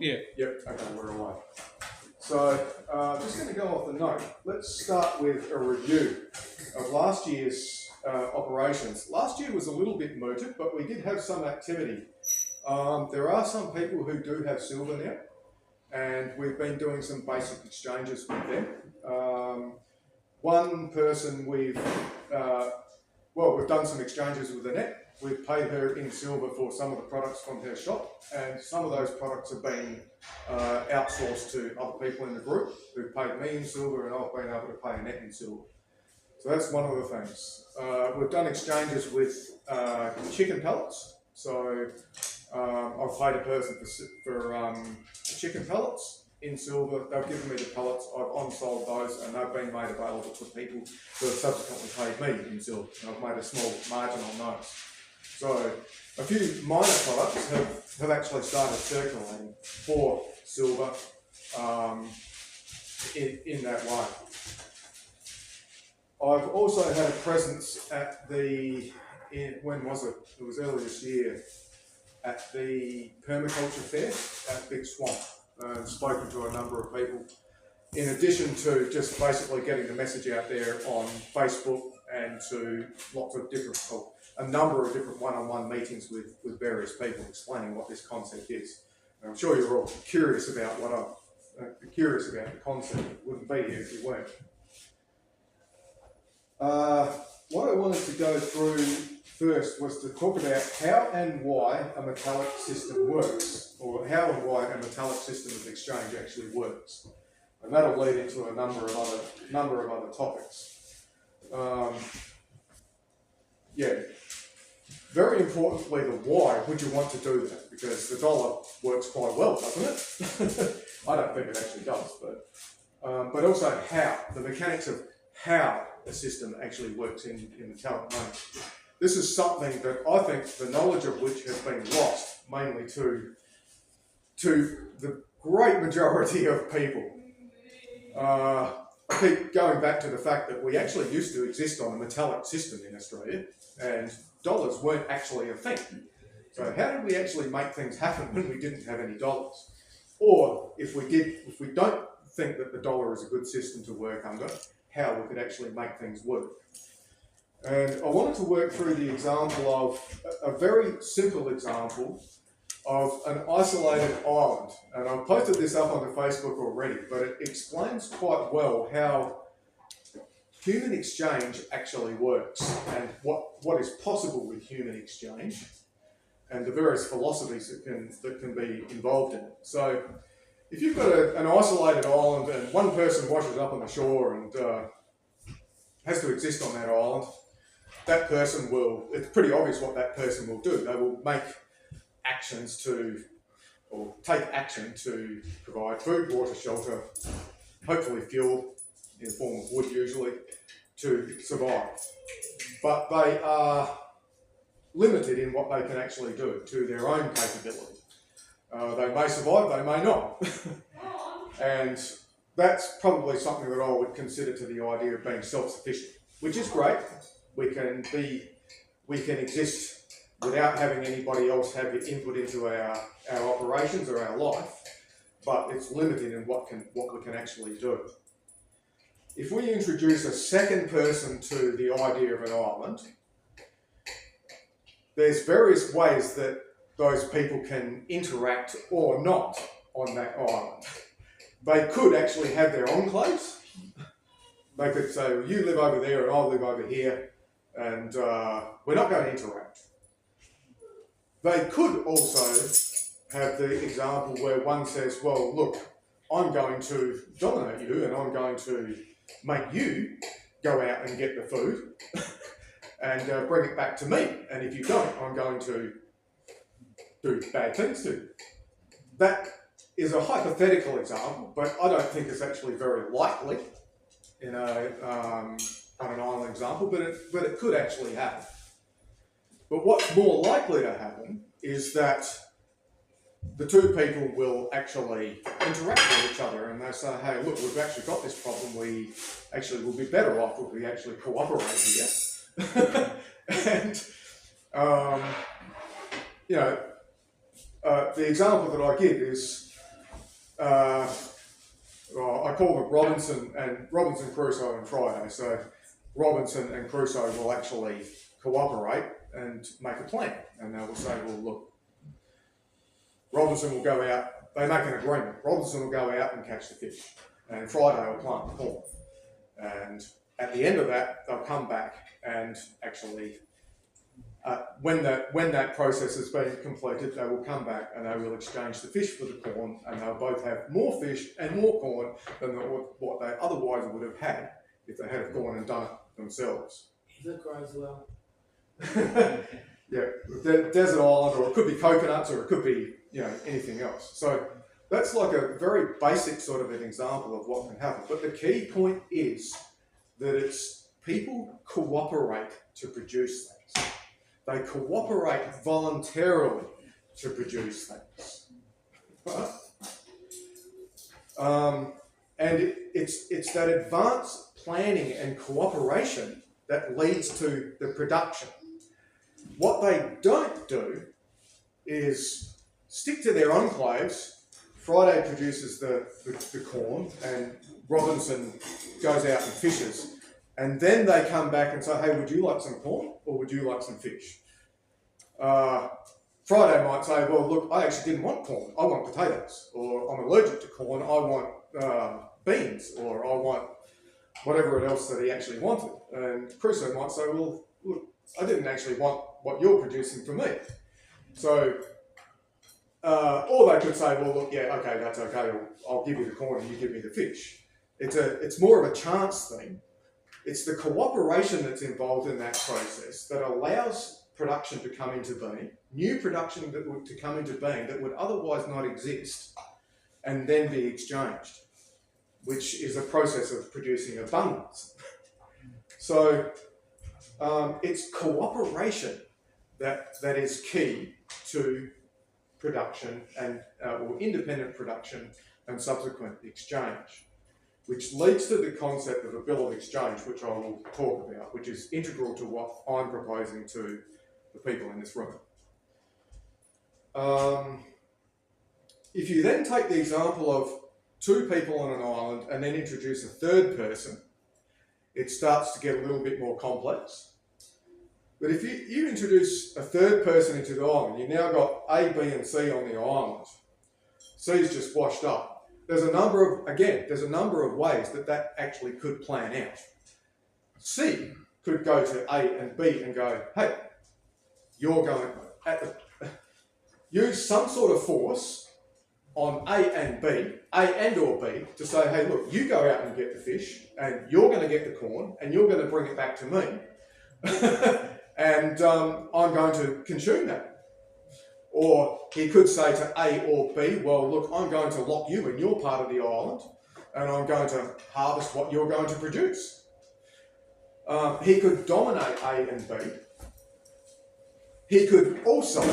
Yeah. Yep, okay, we're away. So, just going to go off the note. Let's start with a review of last year's operations. Last year was a little bit mooted, but we did have some activity. There are some people who do have silver now, and we've been doing some basic exchanges with them. One person we've done some exchanges with Annette. We've paid her in silver for some of the products from her shop, and some of those products have been outsourced to other people in the group who've paid me in silver, and I've been able to pay Annette in silver. So that's one of the things. We've done exchanges with chicken pellets. So I've paid a person for chicken pellets in silver. They've given me the pellets. I've on-sold those, and they've been made available to people who have subsequently paid me in silver. And I've made a small margin on those. So a few minor products have actually started circulating for silver in that way. I've also had a presence at when was it? It was earlier this year, at the permaculture fair at Big Swamp. And spoken to a number of people, in addition to just basically getting the message out there on Facebook and to a number of different one-on-one meetings with various people explaining what this concept is. And I'm sure you're all curious about the concept. It wouldn't be here if you weren't. What I wanted to go through first was to talk about how and why a metallic system works, or how and why a metallic system of exchange actually works. And that'll lead into a number of other topics. Very importantly, the why would you want to do that? Because the dollar works quite well, doesn't it? I don't think it actually does, but also how, the mechanics of how a system actually works in metallic money. This is something that I think the knowledge of which has been lost mainly to the great majority of people. I keep going back to the fact that we actually used to exist on a metallic system in Australia, and dollars weren't actually a thing. So how did we actually make things happen when we didn't have any dollars? Or if we don't think that the dollar is a good system to work under, how we could actually make things work. And I wanted to work through the example of a very simple example of an isolated island. And I've posted this up onto Facebook already, but it explains quite well how human exchange actually works and what is possible with human exchange and the various philosophies that can be involved in it. So if you've got an isolated island and one person washes up on the shore and has to exist on that island, that person it's pretty obvious what that person will do. They will make take action to provide food, water, shelter, hopefully fuel in the form of wood usually, to survive. But they are limited in what they can actually do to their own capability. They may survive, they may not. And that's probably something that I would consider to the idea of being self-sufficient, which is great. We can exist without having anybody else have input into our operations or our life, but it's limited in what we can actually do. If we introduce a second person to the idea of an island, there's various ways that those people can interact or not on that island. They could actually have their enclaves. They could say, well, you live over there and I'll live over here, and we're not going to interact. They could also have the example where one says, well, look, I'm going to dominate you and I'm going to make you go out and get the food and bring it back to me. And if you don't, I'm going to do bad things to you. That is a hypothetical example, but I don't think it's actually very likely on an island example, but it could actually happen. But what's more likely to happen is that the two people will actually interact with each other and they say, hey, look, we've actually got this problem. We actually will be better off if we actually cooperate here. And, the example that I give is well, I call them Robinson Crusoe and Friday. So Robinson and Crusoe will actually cooperate and make a plan, and they will say, well, look, Robinson will go out, they make an agreement. Robinson will go out and catch the fish, and Friday will plant the corn. And at the end of that, they'll come back and actually, when that process has been completed, they will come back and they will exchange the fish for the corn, and they'll both have more fish and more corn than what they otherwise would have had if they had gone and done it themselves. If it grows well. Yeah, desert island, or it could be coconuts, or it could be, you know, anything else. So that's like a very basic sort of an example of what can happen. But the key point is that it's people cooperate to produce things. They cooperate voluntarily to produce things. Right? And it's that advanced planning and cooperation that leads to the production. What they don't do is stick to their enclaves. Friday produces the corn, and Robinson goes out and fishes. And then they come back and say, hey, would you like some corn or would you like some fish? Friday might say, well, look, I actually didn't want corn. I want potatoes. Or I'm allergic to corn. I want beans. Or I want whatever else that he actually wanted. And Crusoe might say, well, look, I didn't actually want what you're producing for me. So, or they could say, well, look, yeah, okay, that's okay. I'll give you the corn and you give me the fish. It's more of a chance thing. It's the cooperation that's involved in that process that allows production to come into being, new production to come into being that would otherwise not exist, and then be exchanged, which is a process of producing abundance. So it's cooperation that is key to production and or independent production and subsequent exchange, which leads to the concept of a bill of exchange, which I will talk about, which is integral to what I'm proposing to the people in this room. If you then take the example of two people on an island and then introduce a third person, it starts to get a little bit more complex. But if you introduce a third person into the island, you've now got A, B and C on the island. C's just washed up. There's a number of ways that actually could plan out. C could go to A and B and go, hey, you're going use some sort of force on A and B, A and or B, to say, hey, look, you go out and get the fish, and you're going to get the corn, and you're going to bring it back to me, and I'm going to consume that. Or he could say to A or B, well, look, I'm going to lock you in your part of the island, and I'm going to harvest what you're going to produce. He could dominate A and B. He could also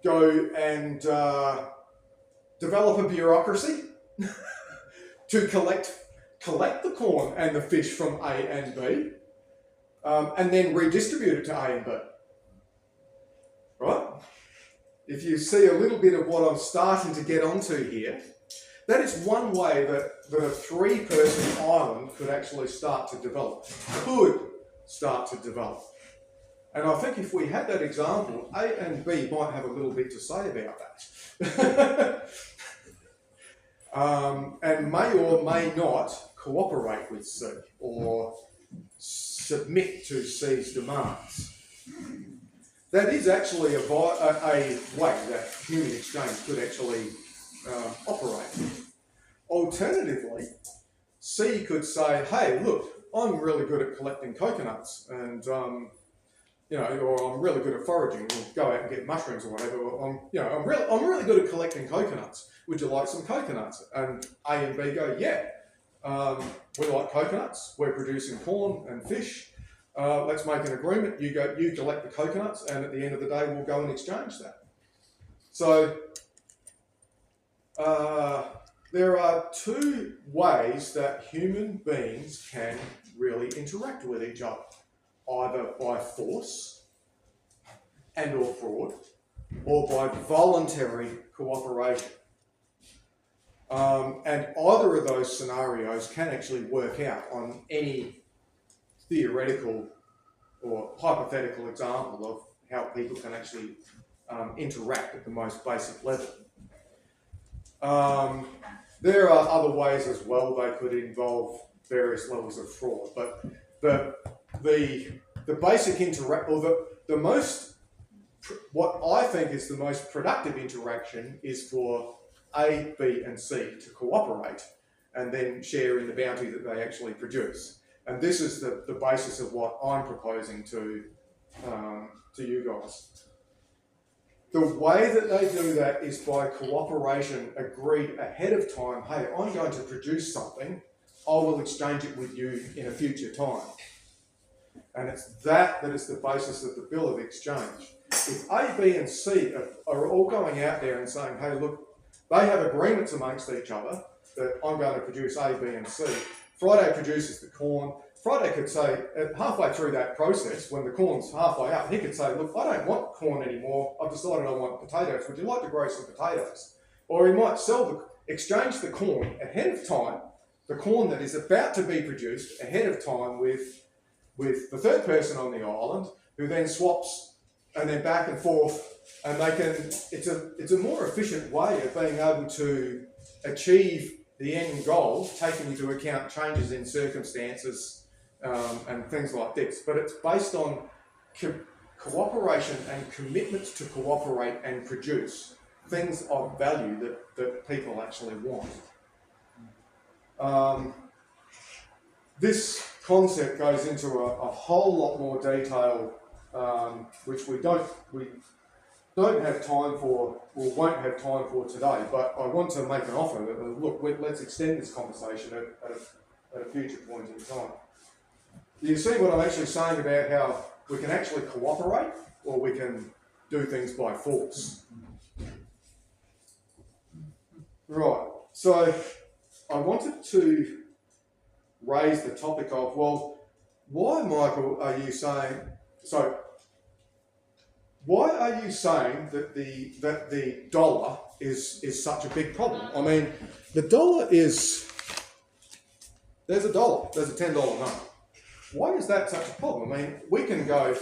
go and develop a bureaucracy to collect the corn and the fish from A and B, and then redistribute it to A and B. Right? If you see a little bit of what I'm starting to get onto here, that is one way that a three-person island could actually start to develop, And I think if we had that example, A and B might have a little bit to say about that. And may or may not cooperate with C or submit to C's demands. That is actually a way that human exchange could actually operate. Alternatively, C could say, hey, look, I'm really good at collecting coconuts, and or I'm really good at foraging. We'll go out and get mushrooms or whatever. I'm really good at collecting coconuts. Would you like some coconuts? And A and B go, yeah, we like coconuts. We're producing corn and fish. Let's make an agreement. You collect the coconuts, and at the end of the day, we'll go and exchange that. So there are two ways that human beings can really interact with each other. Either by force and or fraud, or by voluntary cooperation. And either of those scenarios can actually work out on any theoretical or hypothetical example of how people can actually interact at the most basic level. There are other ways as well they could involve various levels of fraud, but the basic what I think is the most productive interaction is for A, B, and C to cooperate and then share in the bounty that they actually produce. And this is the basis of what I'm proposing to you guys. The way that they do that is by cooperation agreed ahead of time. Hey, I'm going to produce something. I will exchange it with you in a future time. And it's that is the basis of the bill of exchange. If A, B, and C are all going out there and saying, hey, look, they have agreements amongst each other that I'm going to produce A, B, and C. Friday produces the corn. Friday could say, halfway through that process, when the corn's halfway up, he could say, look, I don't want corn anymore. I've decided I want potatoes. Would you like to grow some potatoes? Or he might exchange the corn ahead of time, the corn that is about to be produced ahead of time with the third person on the island, who then swaps and then back and forth, and they can. It's a more efficient way of being able to achieve the end goal, taking into account changes in circumstances and things like this. But it's based on cooperation and commitments to cooperate and produce things of value that people actually want. This concept goes into a whole lot more detail, which we don't have time for, or won't have time for today. But I want to make an offer that, look, let's extend this conversation at a future point in time. Do you see what I'm actually saying about how we can actually cooperate, or we can do things by force? Right. So I wanted to raise the topic of, well, why, Michael, are you saying that the dollar is such a big problem? I mean, the dollar there's a dollar, there's a $10 note. Why is that such a problem? I mean, we can go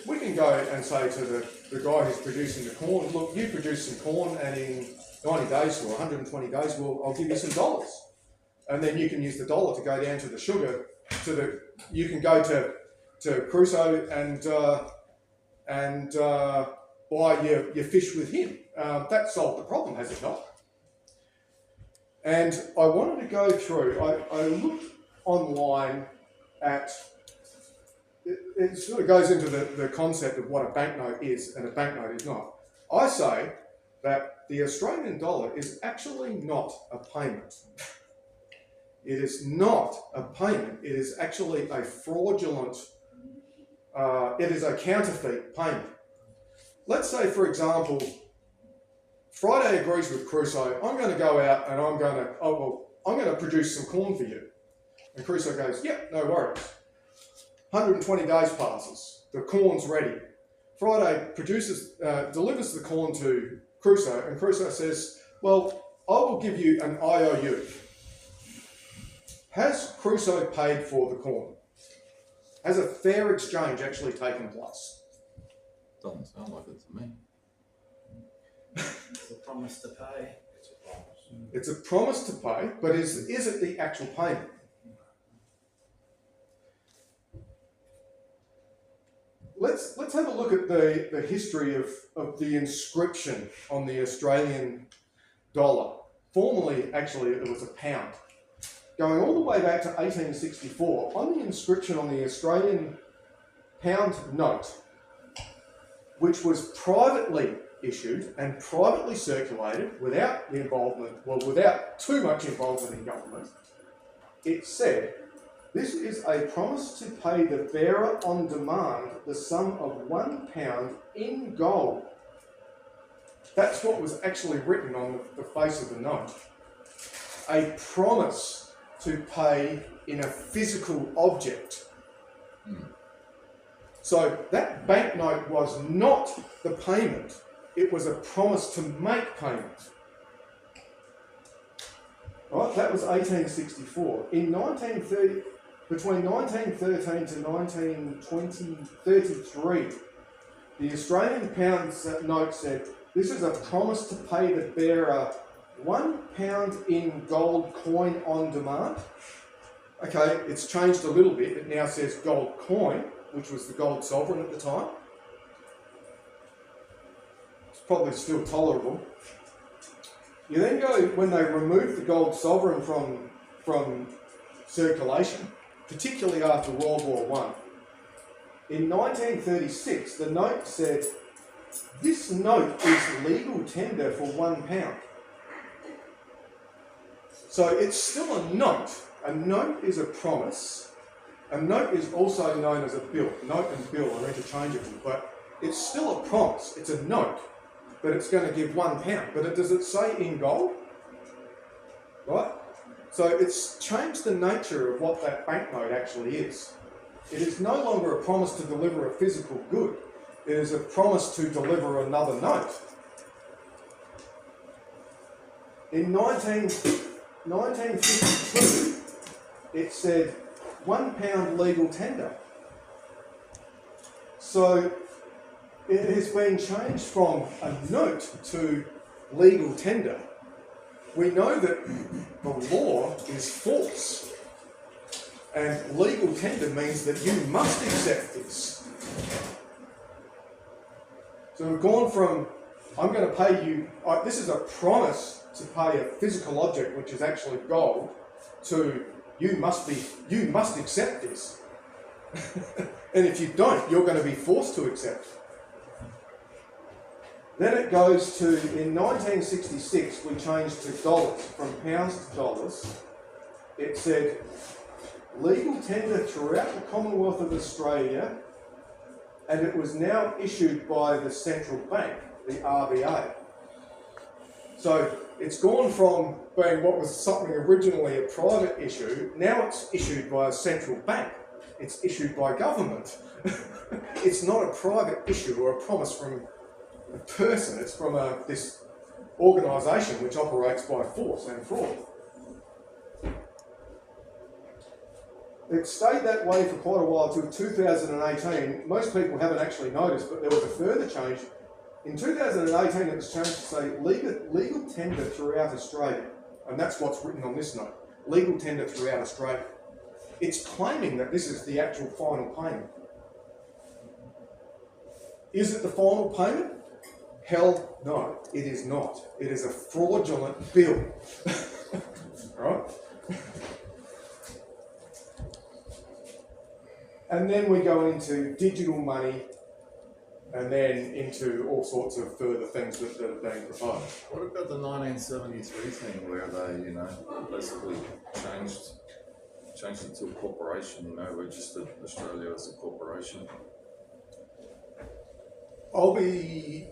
and say to the guy who's producing the corn, look, you produce some corn, and in 90 days or 120 days, I'll give you some dollars. And then you can use the dollar to go down to the sugar, you can go to Crusoe and buy your fish with him. That solved the problem, has it not? And I wanted to go through, I looked online at, it sort of goes into the concept of what a banknote is and a banknote is not. I say that the Australian dollar is actually not a payment. It is not a payment. It is actually a fraudulent, it is a counterfeit payment. Let's say, for example, Friday agrees with Crusoe, I'm going to go out and I'm going to produce some corn for you. And Crusoe goes, yep, no worries. 120 days passes. The corn's ready. Friday delivers the corn to Crusoe, and Crusoe says, well, I will give you an IOU. Has Crusoe paid for the corn? Has a fair exchange actually taken place? Doesn't sound like it to me. It's a promise to pay. It's a promise to pay, but is it the actual payment? Let's have a look at the history of the inscription on the Australian dollar. Formerly, actually, it was a pound. Going all the way back to 1864, on the inscription on the Australian pound note, which was privately issued and privately circulated without too much involvement in government, it said, this is a promise to pay the bearer on demand the sum of £1 in gold. That's what was actually written on the face of the note. A promise to pay in a physical object. So that banknote was not the payment, it was a promise to make payment. Right, that was 1864. In 1930, between 1913 to 1933, the Australian pound note said, "This is a promise to pay the bearer £1 in gold coin on demand." Okay, it's changed a little bit. It now says gold coin, which was the gold sovereign at the time. It's probably still tolerable. You then go, when they removed the gold sovereign from circulation, particularly after World War I, in 1936, the note said, "This note is legal tender for £1." So it's still a note. A note is a promise. A note is also known as a bill. Note and bill are interchangeable, but it's still a promise. It's a note, but it's going to give £1. But does it say in gold? Right? So it's changed the nature of what that banknote actually is. It is no longer a promise to deliver a physical good. It is a promise to deliver another note. In 1952, it said £1 legal tender. So it has been changed from a note to legal tender. We know that the law is force, and legal tender means that you must accept this. So we've gone from, I'm going to pay you, this is a promise to pay a physical object, which is actually gold, to you must accept this. And if you don't, you're going to be forced to accept. Then it goes to, in 1966, we changed to dollars, from pounds to dollars. It said, legal tender throughout the Commonwealth of Australia, and it was now issued by the central bank, the RBA. So it's gone from being what was something originally a private issue, now it's issued by a central bank. It's issued by government. It's not a private issue or a promise from a person, it's from this organisation which operates by force and fraud. It stayed that way for quite a while till 2018. Most people haven't actually noticed, but there was a further change. In 2018, it was changed to say legal tender throughout Australia. And that's what's written on this note. Legal tender throughout Australia. It's claiming that this is the actual final payment. Is it the final payment? Hell no, it is not. It is a fraudulent bill. Right? And then we go into digital money, and then into all sorts of further things that are being proposed. What about the 1973 thing where they, basically changed it to a corporation, registered Australia as a corporation? I'll be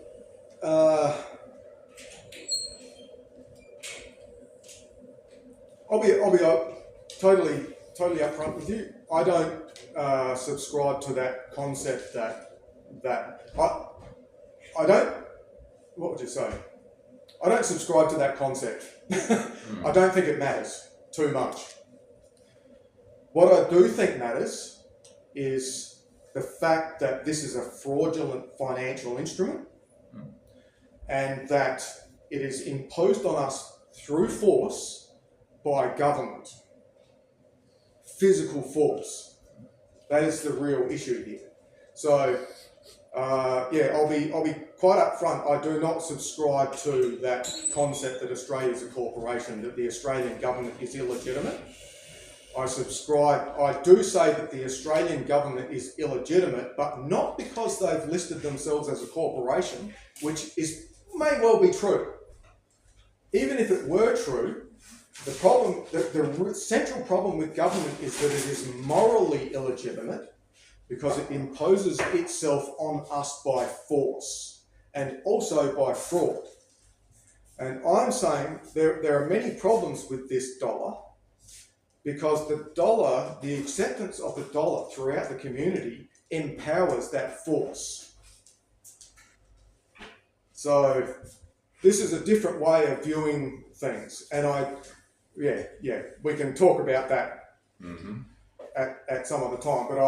totally upfront with you. I don't subscribe to that concept that I don't. What would you say? I don't subscribe to that concept. I don't think it matters too much. What I do think matters is the fact that this is a fraudulent financial instrument, and that it is imposed on us through force by government. Physical force. That is the real issue here. So, I'll be quite upfront. I do not subscribe to that concept that Australia is a corporation, that the Australian government is illegitimate. I do say that the Australian government is illegitimate, but not because they've listed themselves as a corporation, which may well be true. Even if it were true, the central problem with government is that it is morally illegitimate because it imposes itself on us by force and also by fraud. And I'm saying there are many problems with this dollar, because the acceptance of the dollar throughout the community empowers that force. So this is a different way of viewing things, and yeah, we can talk about that at some other time. But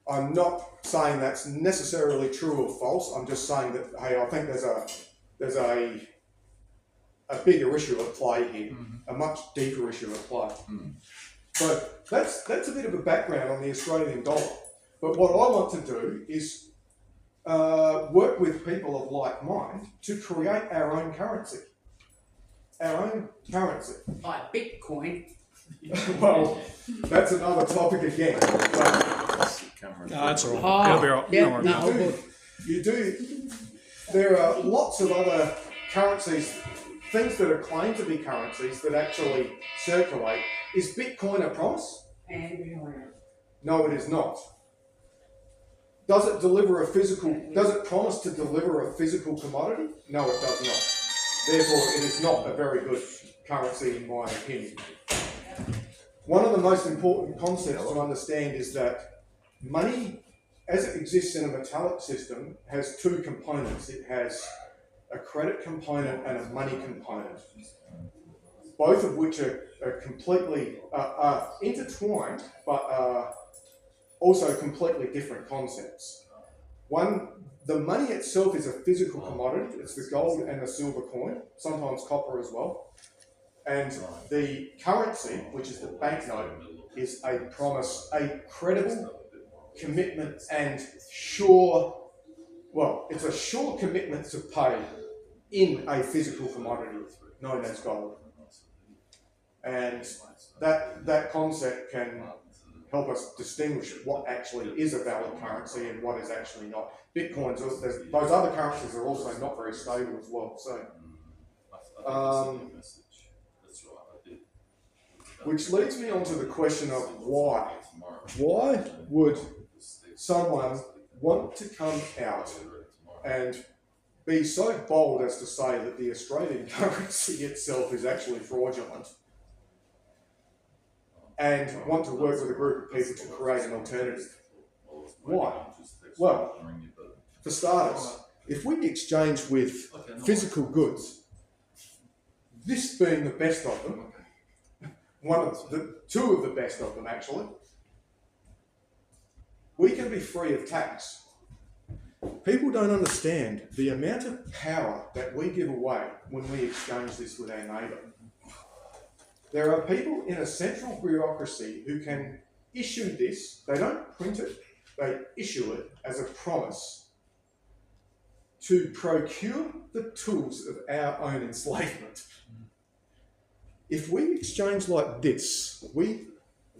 I'm not saying that's necessarily true or false. I'm just saying that, hey, I think there's a bigger issue at play here, a much deeper issue at play. So that's a bit of a background on the Australian dollar. But what I want to do is work with people of like mind to create our own currency. Our own currency. Like Bitcoin. Well, that's another topic again. But No, that's all right. It'll be all right. Yeah, Don't worry. no, you do. There are lots of other currencies, things that are claimed to be currencies that actually circulate. Is Bitcoin a promise? No, it is not. Does it deliver a physical? Does it promise to deliver a physical commodity? No, it does not. Therefore, it is not a very good currency in my opinion. One of the most important concepts to understand is that money, as it exists in a metallic system, has two components. It has a credit component and a money component, both of which are completely intertwined, but are also completely different concepts. One, the money itself is a physical commodity. It's the gold and the silver coin, sometimes copper as well. And the currency, which is the banknote, is a promise, a credible commitment and sure, well, it's a sure commitment to pay in a physical commodity known as gold. And that concept can help us distinguish what actually is a valid currency and what is actually not. Bitcoins, those other currencies are also not very stable as well. So, which leads me on to the question of why. Why would someone want to come out and be so bold as to say that the Australian currency itself is actually fraudulent and want to work with a group of people to create an alternative? Why? Well, for starters, if we exchange with physical goods, this being the best of them, two of the best of them actually, we can be free of tax. People don't understand the amount of power that we give away when we exchange this with our neighbour. There are people in a central bureaucracy who can issue this. They don't print it, they issue it as a promise to procure the tools of our own enslavement. If we exchange like this, we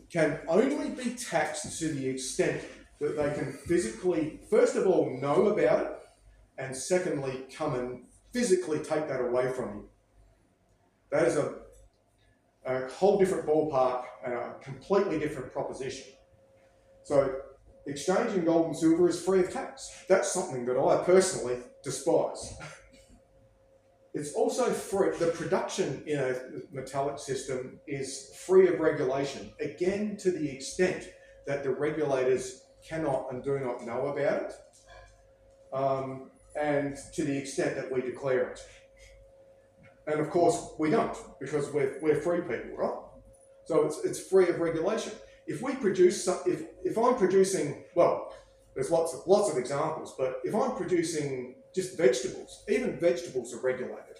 can only be taxed to the extent that they can physically, first of all, know about it, and secondly, come and physically take that away from you. That is a whole different ballpark and a completely different proposition. So exchanging gold and silver is free of tax. That's something that I personally despise. It's also free, the production in a metallic system is free of regulation, again to the extent that the regulators cannot and do not know about it, and to the extent that we declare it. And of course we don't, because we're free people, right? So it's free of regulation. If we produce if I'm producing, well, there's lots of examples, but if I'm producing just vegetables, even vegetables are regulated.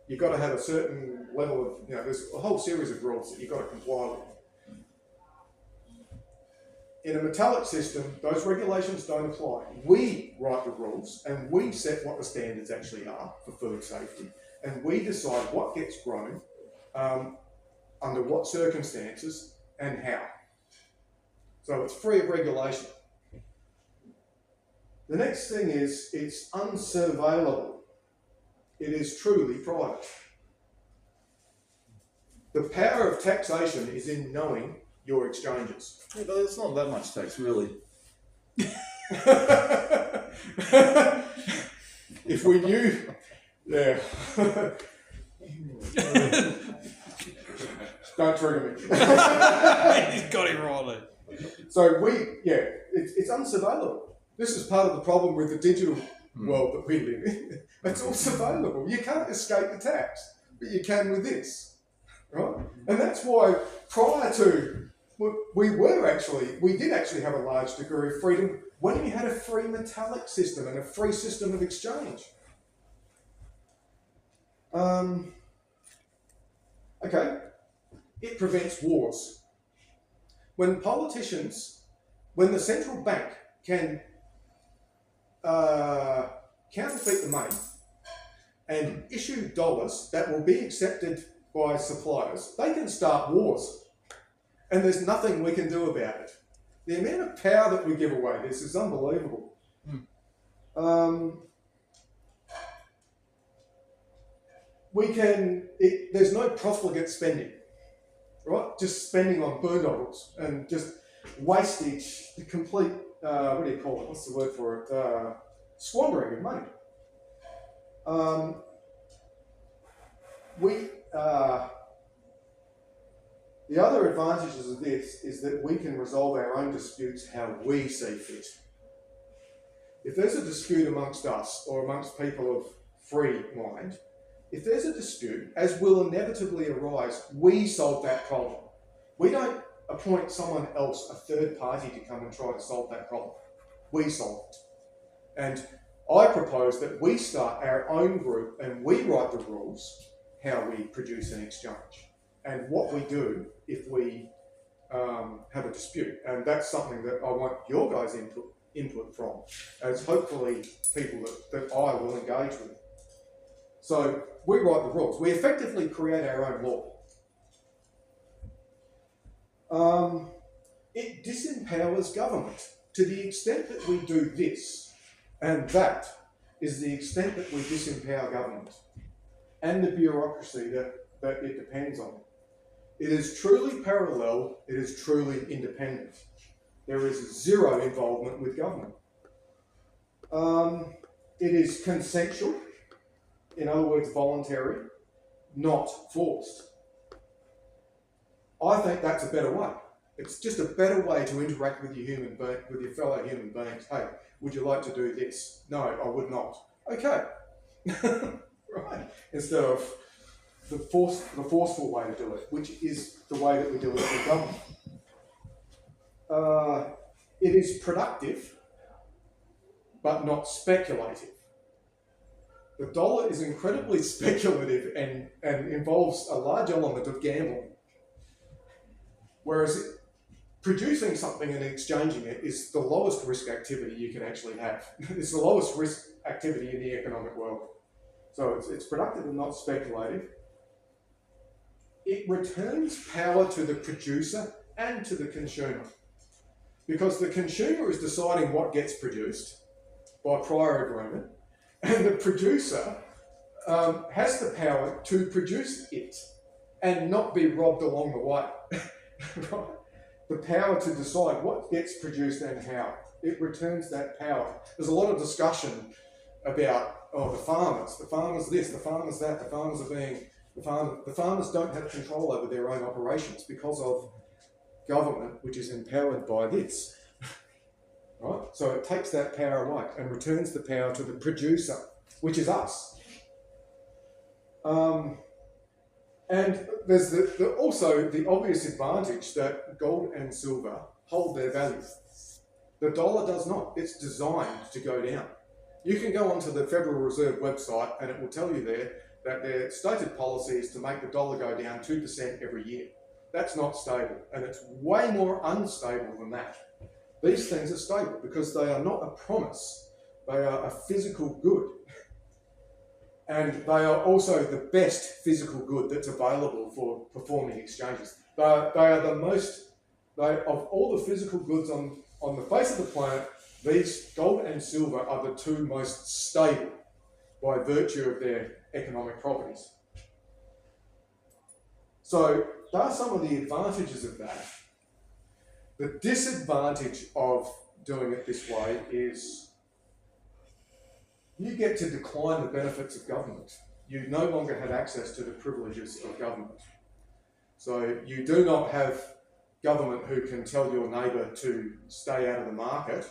You've got to have a certain level of, there's a whole series of rules that you've got to comply with. In a metallic system, those regulations don't apply. We write the rules and we set what the standards actually are for food safety, and we decide what gets grown, under what circumstances and how. So it's free of regulation. The next thing is it's unsurveillable. It is truly private. The power of taxation is in knowing your exchanges. Yeah, but it's not that much tax, really. If we knew, yeah. Don't trigger me. He's got it right there. So it's unsurveillable. This is part of the problem with the digital world that we live in. It's all surveillable. You can't escape the tax, but you can with this. right? And that's why prior to, we did actually have a large degree of freedom when we had a free metallic system and a free system of exchange. Okay, it prevents wars. When the central bank can counterfeit the money and issue dollars that will be accepted by suppliers, they can start wars. And there's nothing we can do about it. The amount of power that we give away, this is unbelievable. There's no profligate spending, right? Just spending on boondoggles and just wastage, the complete, what do you call it? What's the word for it? Squandering of money. The other advantages of this is that we can resolve our own disputes how we see fit. If there's a dispute amongst us or amongst people of free mind, if there's a dispute, as will inevitably arise, we solve that problem. We don't appoint someone else, a third party, to come and try to solve that problem. We solve it. And I propose that we start our own group and we write the rules how we produce an exchange and what we do if we have a dispute. And that's something that I want your guys' input from, as hopefully people that I will engage with. So we write the rules. We effectively create our own law. It disempowers government to the extent that we do this, and that is the extent that we disempower government and the bureaucracy that it depends on. It is truly parallel, it is truly independent. There is zero involvement with government. It is consensual, in other words, voluntary, not forced. I think that's a better way. It's just a better way to interact with your fellow human beings. Hey, would you like to do this? No, I would not. Okay. Right. Instead of the forceful way to do it, which is the way that we do it with government. It is productive, but not speculative. The dollar is incredibly speculative and involves a large element of gambling. Whereas producing something and exchanging it is the lowest risk activity you can actually have. It's the lowest risk activity in the economic world. So it's productive and not speculative. It returns power to the producer and to the consumer. Because the consumer is deciding what gets produced by prior agreement, and the producer has the power to produce it and not be robbed along the way. Right? The power to decide what gets produced and how. It returns that power. There's a lot of discussion about, the farmers this, the farmers that, the farmers don't have control over their own operations because of government, which is empowered by this. Right? So it takes that power away and returns the power to the producer, which is us. And there's also the obvious advantage that gold and silver hold their value. The dollar does not. It's designed to go down. You can go onto the Federal Reserve website and it will tell you there that their stated policy is to make the dollar go down 2% every year. That's not stable, and it's way more unstable than that. These things are stable because they are not a promise. They are a physical good. And they are also the best physical good that's available for performing exchanges. They are the most, of all the physical goods on the face of the planet, these gold and silver are the two most stable by virtue of their economic properties. So, there are some of the advantages of that. The disadvantage of doing it this way is you get to decline the benefits of government. You no longer have access to the privileges of government. So you do not have government who can tell your neighbour to stay out of the market.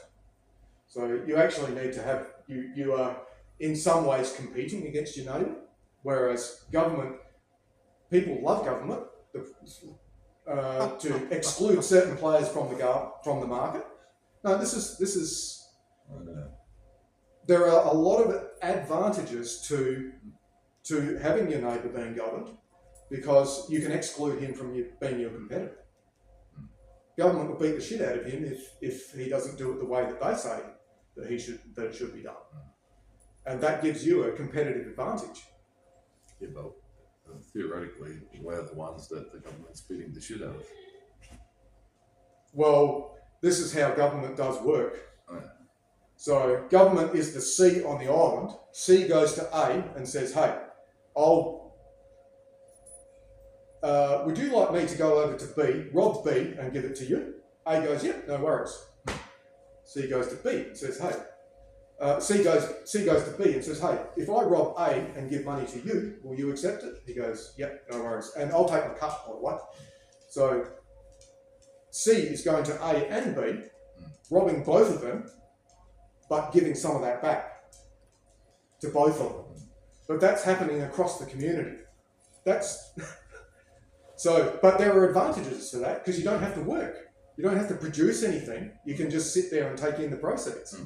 So you actually need to have, you are in some ways competing against your neighbour, whereas government people love government to exclude certain players from the market. No, this is. There are a lot of advantages to having your neighbour being governed, because you can exclude him from being your competitor. Government will beat the shit out of him if he doesn't do it the way that they say that it should be done, and that gives you a competitive advantage. Yeah, but theoretically, we're the ones that the government's beating the shit out of. Well, this is how government does work. Oh, yeah. So government is the C on the island. C goes to A and says, "Hey, would you like me to go over to B, rob B, and give it to you?" A goes, "Yep, no worries." C goes to B and says, "Hey." C goes to B and says, "Hey, if I rob A and give money to you, will you accept it?" He goes, "Yep, no worries. And I'll take my cut, by the way." So C is going to A and B, robbing both of them, but giving some of that back to both of them. But that's happening across the community. But there are advantages to that, because you don't have to work. You don't have to produce anything. You can just sit there and take in the proceeds.